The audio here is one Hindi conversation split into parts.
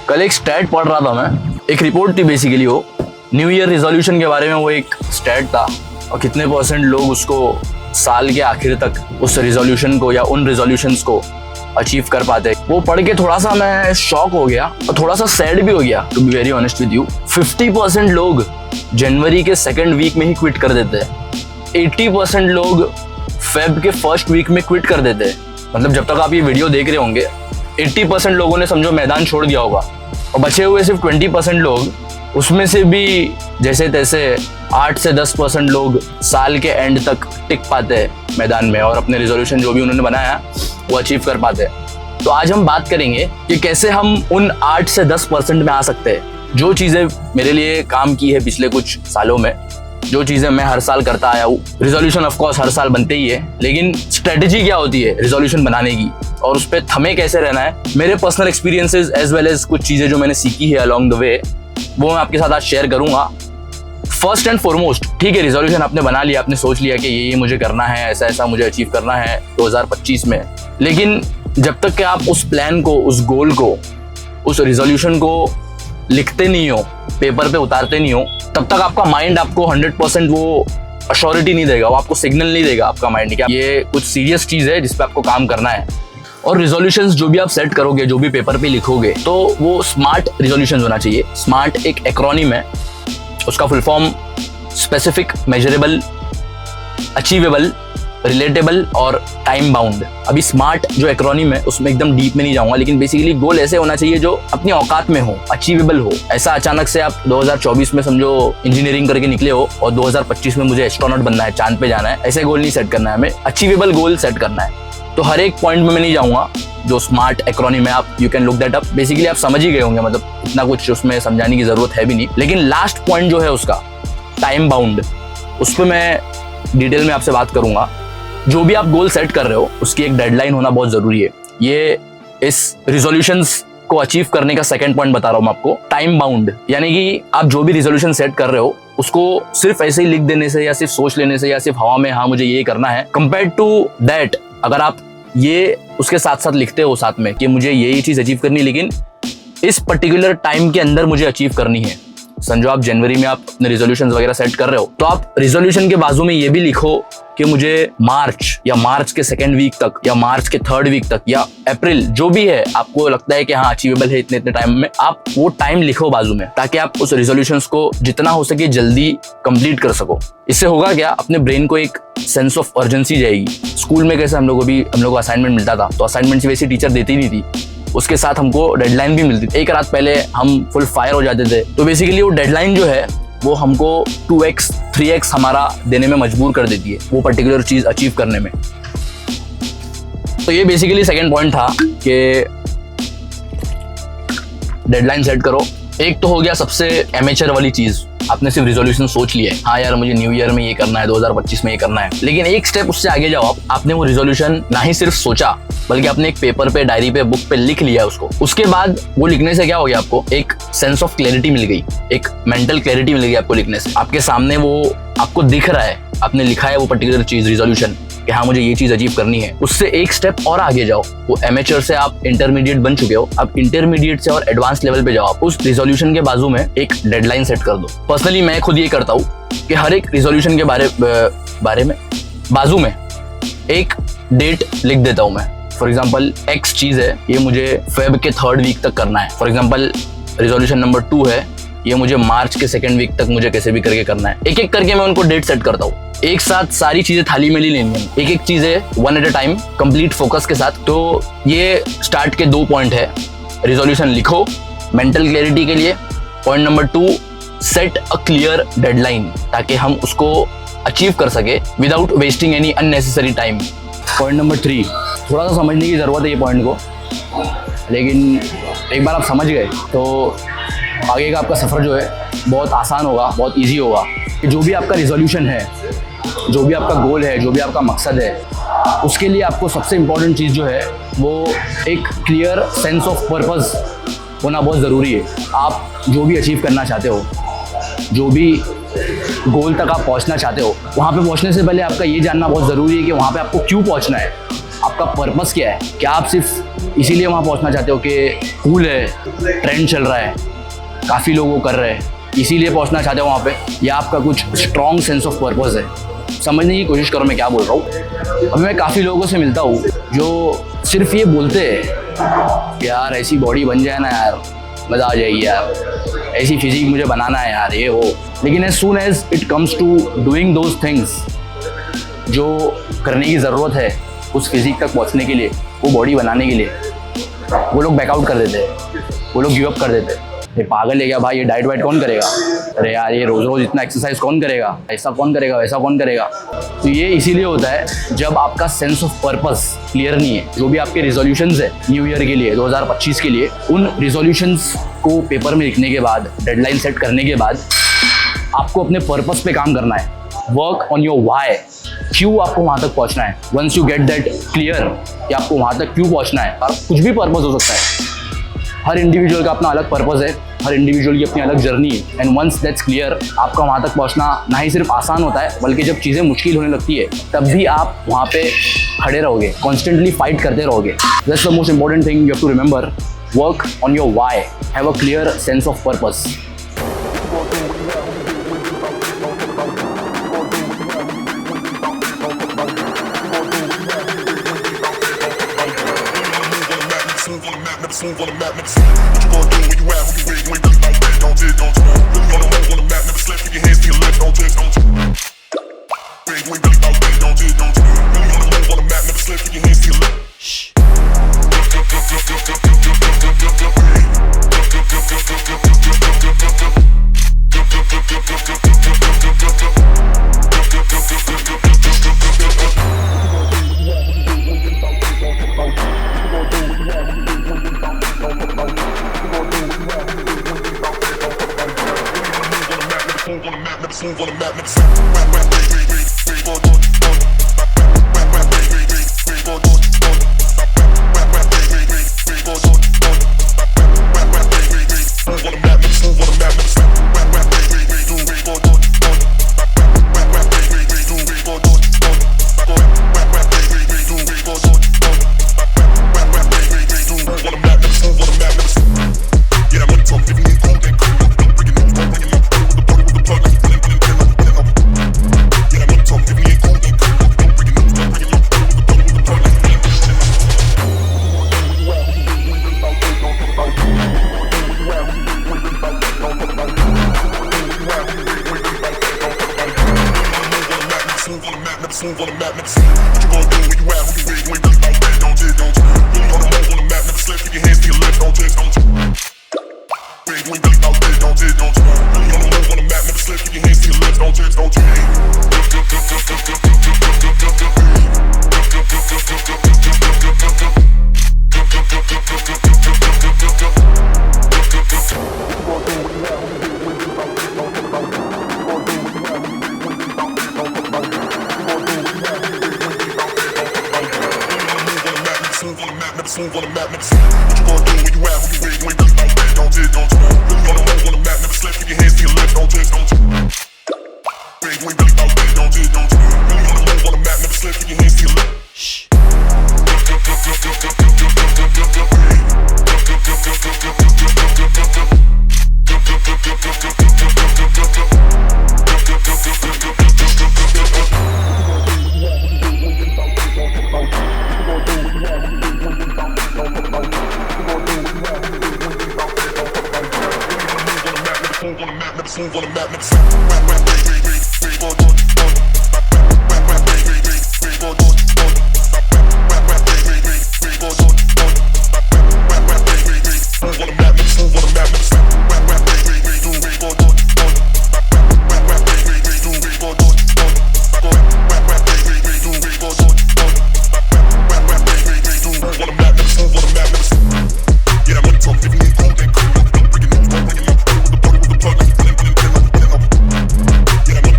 कल एक स्टैट पढ़ रहा था मैं, एक रिपोर्ट थी बेसिकली, वो न्यू ईयर रिजोल्यूशन के बारे में वो एक स्टैट था और कितने % लोग उसको साल के आखिर तक उस रिजोल्यूशन को या उन रिजोल्यूशंस को अचीव कर पाते। वो पढ़ के थोड़ा सा मैं शॉक हो गया और थोड़ा सा सैड भी हो गया, to be very honest with you. 50% लोग जनवरी के 2nd वीक में ही क्विट कर देते हैं। 80% लोग फेब के 1st वीक में क्विट कर देते हैं। मतलब जब तक आप ये वीडियो देख रहे होंगे 80% लोगों ने समझो मैदान छोड़ दिया होगा और बचे हुए सिर्फ 20% लोग, उसमें से भी जैसे तैसे 8 से 10% लोग साल के एंड तक टिक पाते हैं मैदान में और अपने रिजोल्यूशन जो भी उन्होंने बनाया वो अचीव कर पाते हैं। तो आज हम बात करेंगे कि कैसे हम उन 8 से 10% में आ सकते हैं। जो चीज़ें मेरे लिए काम की है पिछले कुछ सालों में, जो चीज़ें मैं हर साल करता आया हूँ। रिजोल्यूशन ऑफ कोर्स हर साल बनते ही है, लेकिन स्ट्रेटेजी क्या होती है रिजोल्यूशन बनाने की और उस पर थमे कैसे रहना है, मेरे personal experiences as well as कुछ चीज़ें जो मैंने सीखी है अलॉन्ग द वे, वो मैं आपके साथ आज शेयर करूंगा। फर्स्ट एंड फॉरमोस्ट, ठीक है, रिजोल्यूशन आपने बना लिया, आपने सोच लिया कि ये मुझे करना है, ऐसा ऐसा मुझे अचीव करना है 2025 में, लेकिन जब तक कि आप उस प्लान को, उस गोल को, उस रिजोल्यूशन को लिखते नहीं हो, पेपर पे उतारते नहीं हो, तब तक आपका माइंड आपको 100% वो अश्योरिटी नहीं देगा, वो आपको सिग्नल नहीं देगा आपका माइंड कि ये कुछ सीरियस चीज़ है जिस पे आपको काम करना है। और रिजोल्यूशंस जो भी आप सेट करोगे, जो भी पेपर पे लिखोगे, तो वो स्मार्ट रिजोल्यूशंस होना चाहिए। स्मार्ट एक एक्रोनिम है, उसका full form specific, measurable, achievable, relatable और टाइम बाउंड। अभी स्मार्ट जो एक्रोनिम है उसमें एकदम डीप में नहीं जाऊंगा, लेकिन बेसिकली गोल ऐसे होना चाहिए जो अपनी औकात में हो, अचीवेबल हो। ऐसा अचानक से आप 2024 में समझो इंजीनियरिंग करके निकले हो और 2025 में मुझे एस्ट्रोनॉट बनना है, चांद पे जाना है, ऐसे गोल नहीं सेट करना है हमें, अचीवेबल गोल सेट करना है। तो हर एक पॉइंट में मैं नहीं जाऊंगा, जो स्मार्ट एक्रोनिम है आप you can look that up, basically आप समझ ही गए होंगे, मतलब इतना कुछ उसमें समझाने की जरूरत है भी नहीं। लेकिन लास्ट पॉइंट जो है उसका टाइम बाउंड, उस पर मैं डिटेल में आपसे बात करूंगा। जो भी आप गोल सेट कर रहे हो उसकी एक डेडलाइन होना बहुत जरूरी है। ये इस रिजोल्यूशंस को अचीव करने का सेकंड पॉइंट बता रहा हूं मैं आपको, टाइम बाउंड। यानी कि आप जो भी रिजोल्यूशन सेट कर रहे हो उसको सिर्फ ऐसे ही लिख देने से या सिर्फ सोच लेने से या सिर्फ हवा में हाँ मुझे ये करना है, कंपेयर टू दैट अगर आप ये उसके साथ साथ लिखते हो साथ में कि मुझे यही चीज अचीव करनी है लेकिन इस पर्टिकुलर टाइम के अंदर मुझे अचीव करनी है। समझो आप जनवरी में आप अपने रिजोल्यूशंस वगैरह सेट कर रहे हो, तो आप रिजोल्यूशन के बाजू में ये भी लिखो कि मुझे मार्च या मार्च के 2nd वीक तक या मार्च के 3rd वीक तक या अप्रैल, जो भी है आपको लगता है कि हाँ अचीवेबल है इतने इतने टाइम में, आप वो टाइम लिखो बाजू में, ताकि आप उस रिजोल्यूशंस को जितना हो सके जल्दी कंप्लीट कर सको। इससे होगा क्या, अपने ब्रेन को एक सेंस ऑफ अर्जेंसी जाएगी। स्कूल में कैसे हम लोग को असाइनमेंट मिलता था, तो असाइनमेंट वैसे टीचर देती नहीं थी, उसके साथ हमको डेडलाइन भी मिलती थी। एक रात पहले हम फुल फायर हो जाते थे, तो बेसिकली वो डेडलाइन जो है वो हमको 2x 3x हमारा देने में मजबूर कर देती है वो पर्टिकुलर चीज अचीव करने में। तो ये बेसिकली सेकंड पॉइंट था कि डेडलाइन सेट करो। एक तो हो गया सबसे एमेचर वाली चीज, आपने सिर्फ रिजोल्यूशन सोच लिया है, हाँ यार मुझे न्यू ईयर में ये करना है, 2025 में ये करना है, लेकिन एक स्टेप उससे आगे जाओ आप। आपने वो रिजोल्यूशन ना ही सिर्फ सोचा बल्कि आपने एक पेपर पे, डायरी पे, बुक पे लिख लिया उसको। उसके बाद वो लिखने से क्या हो गया, आपको एक सेंस ऑफ क्लैरिटी मिल गई, एक मेंटल क्लैरिटी मिल गई आपको लिखने से। आपके सामने वो आपको दिख रहा है, आपने लिखा है वो पर्टिकुलर चीज रिजोल्यूशन कि हाँ मुझे ये चीज अचीव करनी है। उससे एक स्टेप और आगे जाओ, वो एमेचर से आप इंटरमीडिएट बन चुके हो, आप इंटरमीडिएट से और एडवांस लेवल पे जाओ। आप उस रिजोल्यूशन के बाजू में एक डेडलाइन सेट कर दो। पर्सनली मैं खुद ये करता हूँ कि हर एक रिजोल्यूशन के बारे में बाजू में एक डेट लिख देता हूँ मैं। फॉर एग्जाम्पल एक्स चीज है, ये मुझे फेब के 3rd वीक तक करना है। फॉर एग्जाम्पल रिजोल्यूशन नंबर 2 है, ये मुझे मार्च के 2nd वीक तक मुझे कैसे भी करके करना है। एक एक करके मैं उनको डेट सेट करता हूँ। एक साथ सारी चीजें थाली में नहीं लेनी है, एक एक चीजें one at a time, complete focus के साथ। तो ये स्टार्ट के 2 पॉइंट है। रिजोल्यूशन लिखो मेंटल क्लैरिटी के लिए। Point number 2, set a clear deadline, ताकि हम उसको अचीव कर सके without wasting any unnecessary time. Point number 3, थोड़ा सा समझने की ज़रूरत है ये पॉइंट को, लेकिन एक बार आप समझ गए तो आगे का आपका सफ़र जो है बहुत आसान होगा, बहुत इजी होगा। कि जो भी आपका रिजोल्यूशन है, जो भी आपका गोल है, जो भी आपका मकसद है, उसके लिए आपको सबसे इम्पॉर्टेंट चीज़ जो है वो एक क्लियर सेंस ऑफ पर्पस होना बहुत ज़रूरी है। आप जो भी अचीव करना चाहते हो, जो भी गोल तक आप पहुंचना चाहते हो, वहाँ पे पहुंचने से पहले आपका ये जानना बहुत ज़रूरी है कि वहाँ पे आपको क्यों पहुंचना है। आपका पर्पस क्या है? क्या आप सिर्फ इसीलिए वहाँ पहुँचना चाहते हो कि कूल है, ट्रेंड चल रहा है, काफ़ी लोग वो कर रहे हैं, इसीलिए पहुँचना चाहते हो वहाँ पे, या आपका कुछ स्ट्रॉन्ग सेंस ऑफ पर्पस है? समझने की कोशिश करो मैं क्या बोल रहा हूँ। अभी मैं काफ़ी लोगों से मिलता हूँ जो सिर्फ ये बोलते हैं यार ऐसी बॉडी बन जाए ना यार, मज़ा आ जाएगी यार, ऐसी फिजिक मुझे बनाना है यार, ये वो। लेकिन as soon as it comes to doing those things जो करने की ज़रूरत है उस फिजिक तक पहुंचने के लिए, वो बॉडी बनाने के लिए, वो लोग बैकआउट कर देते हैं, वो लोग गिव अप कर देते हैं। ये पागल है क्या भाई, ये डाइट वाइट कौन करेगा? अरे यार ये रोज़ रोज़ इतना एक्सरसाइज कौन करेगा, ऐसा कौन करेगा, वैसा कौन करेगा? तो ये इसीलिए होता है जब आपका सेंस ऑफ पर्पस क्लियर नहीं है। जो भी आपके रिजोल्यूशंस है न्यू ईयर के लिए, 2025 के लिए, उन रिजोल्यूशंस को पेपर में लिखने के बाद, डेडलाइन सेट करने के बाद आपको अपने पर्पस पे काम करना है। वर्क ऑन योर व्हाई, क्यों आपको वहाँ तक पहुँचना है। Once you get that clear कि आपको वहाँ तक क्यों पहुँचना है, और कुछ भी पर्पस हो सकता है, हर इंडिविजुअल का अपना अलग पर्पस है, हर इंडिविजुअल की अपनी अलग जर्नी है। एंड वंस दैट्स क्लियर, आपका वहाँ तक पहुँचना ना ही सिर्फ आसान होता है, बल्कि जब चीज़ें मुश्किल होने लगती है तब भी आप वहाँ पे खड़े रहोगे, कॉन्स्टेंटली फाइट करते रहोगे। That's the most important thing you have to remember. Work on your why, have a clear sense of purpose. Move on the map, never sleep. What you gonna do when you out? Who you with? You ain't really about that, don't you? Don't you? Really on the move on the map, never slept. Keep your hands to your left, don't you? Don't you? You ain't really about that, don't you? Don't you? Really on the move on the map, never slept. Keep your hands to your left. Shh. Move on the map, never sleep. Move on the map, never sleep. What you gonna do when you out? Who you with? You ain't really about that, don't you? Don't you? Really on the move on the map, never slept. Keep your hands to your left, don't you? Don't you? You ain't really about that, don't you? Don't you? Really on the move on the map, never slept. Keep your hands to your left, don't you? Don't you? Move on the map, never sleep. What you gonna do when you out? Who you with? You ain't really about that, don't you? Don't you? Really on the move on the map, never slept. Keep your hands to your left, don't you? Don't you? You ain't really about that, don't you? Don't you? Really on the move on the map, never slept. Keep your hands to your left. Shh. Move on the map, never sleep.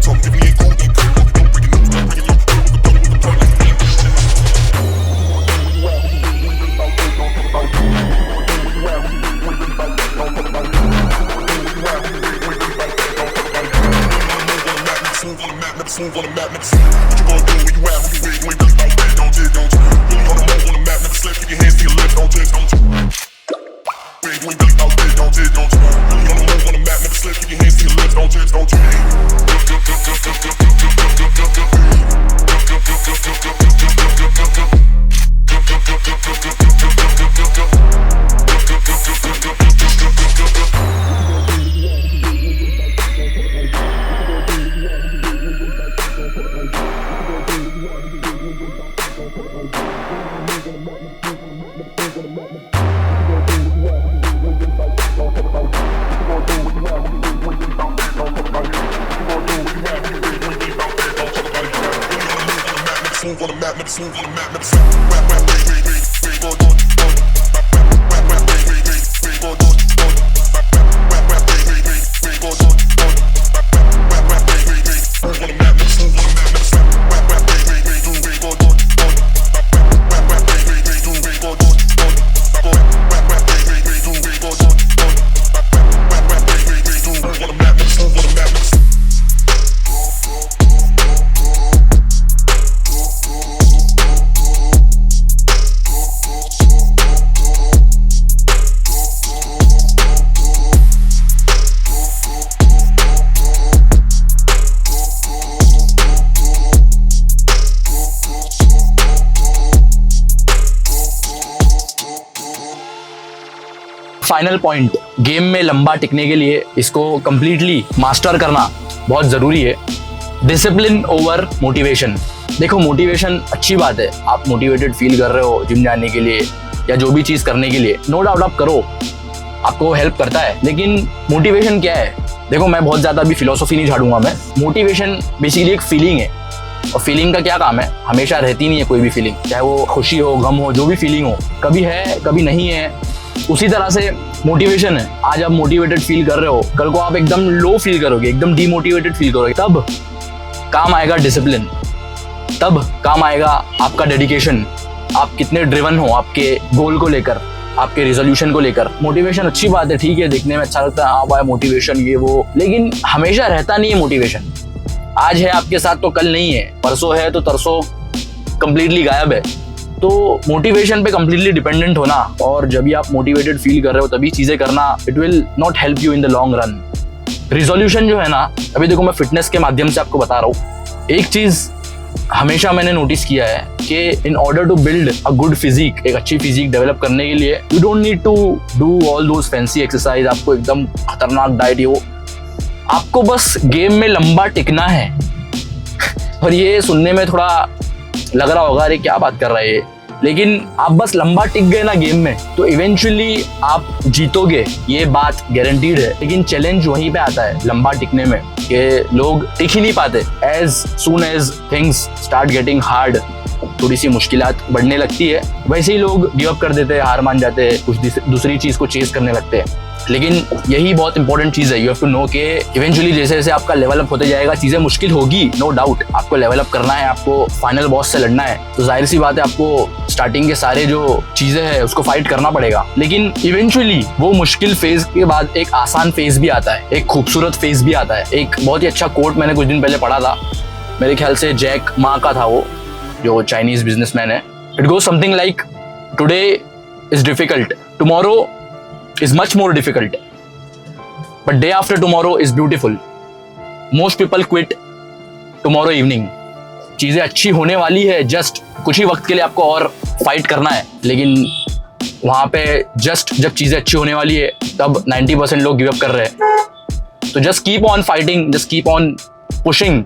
Talk to me. smooth on the map, never slip. Rap, rap, wait, wait, wait, wait, go, go, go. Rap, rap, rap, wait, wait, wait, wait, go, go, go. Rap, rap, rap, wait, wait, wait, wait, go, go, go. Rap, rap, rap, wait, wait, wait, smooth on the map, never smooth on the map, never slip. Rap, rap, wait, wait, wait, do, wait, go, go, go. Rap, rap, wait, wait, wait, do, wait, go, go, go. Rap, rap, wait, wait, wait, do, wait, go, go, go. Rap, rap, wait, wait, wait, do, on the map, never smooth on the map, never slip. Final point, game में लंबा टिकने के लिए इसको कंप्लीटली मास्टर करना बहुत ज़रूरी है। Discipline over motivation. देखो, मोटिवेशन अच्छी बात है, आप मोटिवेटेड फील कर रहे हो जिम जाने के लिए या जो भी चीज़ करने के लिए, नो डाउट आप करो, आपको हेल्प करता है। लेकिन मोटिवेशन क्या है? देखो, मैं बहुत ज़्यादा अभी फिलोसफी नहीं झाड़ूंगा मैं। मोटिवेशन बेसिकली एक फीलिंग है, और फीलिंग का क्या काम है? हमेशा रहती नहीं है कोई भी फीलिंग, चाहे वो खुशी हो, गम हो, जो भी फीलिंग हो, कभी है कभी नहीं है। उसी तरह से मोटिवेशन है, आज आप मोटिवेटेड फील कर रहे हो, कल को आप एकदम लो फील करोगे, एकदम डीमोटिवेटेड फील करोगे, तब काम आएगा डिसिप्लिन, तब काम आएगा आपका डेडिकेशन, आप कितने ड्रिवन हो आपके गोल को लेकर, आपके रिजोल्यूशन को लेकर। मोटिवेशन अच्छी बात है, ठीक है, देखने में अच्छा लगता है, हाँ भाई मोटिवेशन ये वो, लेकिन हमेशा रहता नहीं है मोटिवेशन। आज है आपके साथ तो कल नहीं है, परसों है तो तरसों कंप्लीटली गायब है। तो मोटिवेशन पे कंप्लीटली डिपेंडेंट होना, और जब भी आप मोटिवेटेड फील कर रहे हो तभी चीजें करना, it will not help you in the long run. Resolution जो है ना, अभी देखो मैं फिटनेस के माध्यम से आपको बता रहा हूँ, एक चीज हमेशा मैंने नोटिस किया है कि in order to build a good physique, एक अच्छी फिजिक डेवलप करने के लिए, you don't need to do all those fancy exercise, आपको एकदम खतरनाक डाइट हो, आपको बस गेम में लंबा टिकना है। और ये सुनने में थोड़ा लग रहा होगा, अरे क्या बात कर रहा है ये, लेकिन आप बस लंबा टिक गए ना गेम में, तो इवेंचुअली आप जीतोगे, ये बात गारंटीड है। लेकिन चैलेंज वहीं पे आता है लंबा टिकने में, कि लोग टिक ही नहीं पाते। As soon as things start getting hard, थोड़ी सी मुश्किलात बढ़ने लगती है, वैसे ही लोग गिव अप कर देते हैं, हार मान जाते हैं, कुछ दूसरी चीज को चेस करने लगते हैं। लेकिन यही बहुत इंपॉर्टेंट चीज है, यू हैव टू नो कि इवेंचुअली जैसे जैसे आपका लेवल अप होते जाएगा, चीजें मुश्किल होगी, नो डाउट, आपको लेवल अप करना है, आपको फाइनल बॉस से लड़ना है, तो जाहिर सी बात है आपको स्टार्टिंग के सारे जो चीजें हैं उसको फाइट करना पड़ेगा। लेकिन इवेंचुअली वो मुश्किल फेज के बाद एक आसान फेज भी आता है, एक खूबसूरत फेज भी आता है। एक बहुत ही अच्छा कोट मैंने कुछ दिन पहले पढ़ा था, मेरे ख्याल से जैक मा का था, वो जो चाइनीज बिजनेसमैन है। It goes something like, today is difficult, tomorrow is much more difficult, but day after tomorrow is beautiful. Most people quit tomorrow evening. चीजें अच्छी होने वाली है, जस्ट कुछ ही वक्त के लिए आपको और फाइट करना है, लेकिन वहां पे जस्ट जब चीजें अच्छी होने वाली है तब 90% लोग गिव अप कर रहे हैं। तो just keep on fighting, just keep on pushing.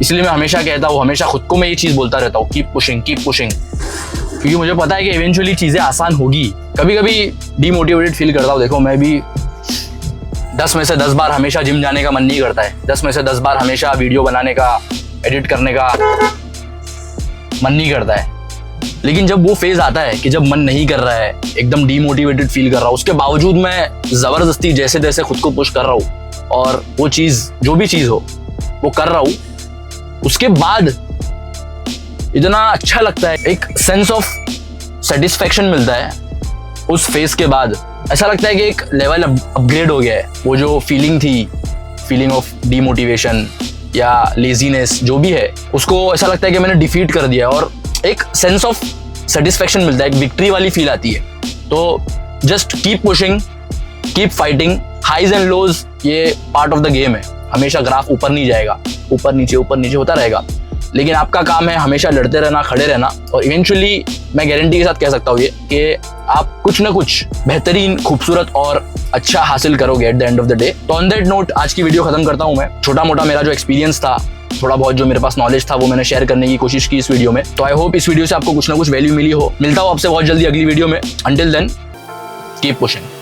इसलिए मैं हमेशा कहता हूँ, हमेशा खुद को मैं ये चीज बोलता रहता हूँ, कीप पुशिंग, क्योंकि मुझे पता है कि इवेंचुअली चीजें आसान होगी। कभी कभी डीमोटिवेटेड फील करता हूँ, देखो मैं भी 10 में से 10 बार हमेशा जिम जाने का मन नहीं करता है, 10 में से 10 बार हमेशा वीडियो बनाने का, एडिट करने का मन नहीं करता है। लेकिन जब वो फेज आता है कि जब मन नहीं कर रहा है, एकदम डीमोटिवेटेड फील कर रहा हूँ, उसके बावजूद मैं जबरदस्ती जैसे तैसे खुद को पुश कर रहा हूँ और वो चीज, जो भी चीज हो वो कर रहा हूँ, उसके बाद इतना अच्छा लगता है, एक सेंस ऑफ सेटिस्फैक्शन मिलता है उस फेज के बाद। ऐसा लगता है कि एक लेवल अपग्रेड हो गया है। वो जो फीलिंग थी, फीलिंग ऑफ डीमोटिवेशन या लेजीनेस जो भी है, उसको ऐसा लगता है कि मैंने डिफीट कर दिया, और एक सेंस ऑफ सेटिस्फैक्शन मिलता है, एक विक्ट्री वाली फील आती है। तो just keep pushing, keep fighting, highs and lows ये पार्ट ऑफ द गेम है। हमेशा ग्राफ ऊपर नहीं जाएगा, ऊपर नीचे होता रहेगा, लेकिन आपका काम है हमेशा लड़ते रहना, खड़े रहना, और इवेंचुअली मैं गारंटी के साथ कह सकता हूँ ये कि आप कुछ ना कुछ बेहतरीन, खूबसूरत और अच्छा हासिल करोगे at the end of the day. तो ऑन दैट नोट आज की वीडियो खत्म करता हूँ मैं। छोटा मोटा मेरा जो एक्सपीरियंस था, थोड़ा बहुत जो मेरे पास नॉलेज था, वो मैंने शेयर करने की कोशिश की इस वीडियो में। तो आई होप इस वीडियो से आपको कुछ ना कुछ वैल्यू मिली हो। मिलता हूँ आपसे बहुत जल्दी अगली वीडियो में। Until then keep pushing.